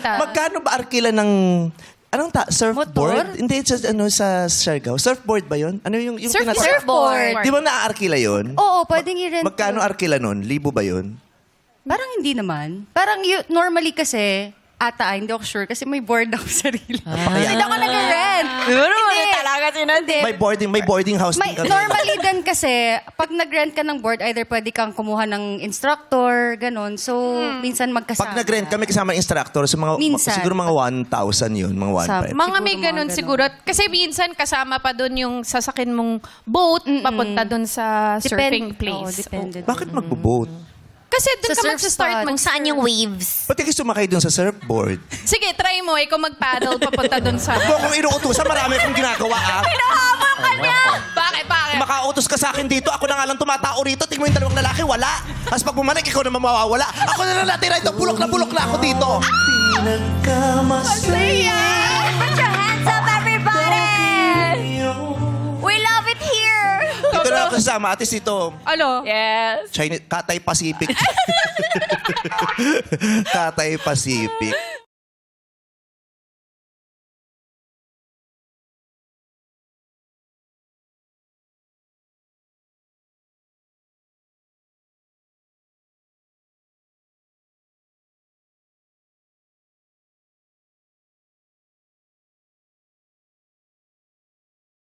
Basta. Magkano ba arkila ng... surfboard? Motor? Hindi, sa Siargao. Surfboard ba yun? Ano yung Surfboard. Di ba naaarkila yun? Oo, pwedeng i-rent. Magkano arkila nun? 1,000 ba yun? Parang hindi naman. Parang normally kasi, hindi ako sure kasi may board ako sarili. Kasi hindi ako nag-rent. Hindi. Talaga hindi. May boarding house din kami. Normally din kasi, pag nag-rent ka ng board, either pwede kang kumuha ng instructor, ganun. So, minsan magkasama. Pag nag-rent kami kasama instructor, so Minsan. siguro mga 1,000 yun, mga 1,500. Mga may Siguro ganun mga siguro. Kasi minsan kasama pa doon yung sasakin mong boat papunta doon sa surfing place. Depende. Bakit magbo-boat? Kasi doon Sa ka surf magsa-start spot. Kung saan yung waves. Ba't kayo sumakay dun sa surfboard? Sige, try mo. Ikaw mag-paddle papunta doon sa... Huwag kong inuutusan, marami akong ginagawa Hinahabol ka niya! Bakit? Makautos ka sa akin dito, ako na nga lang tumatao rito, tingnan mo yung dalawang lalaki, wala. Tapos pag bumalik, ikaw naman mawawala. Ako na lang natira ito, bulok na ako dito. Put your hands up, everybody! We love it here! Dito na ako kasama, atis ito. Ano? Yes. Cathay Pacific. Cathay Pacific.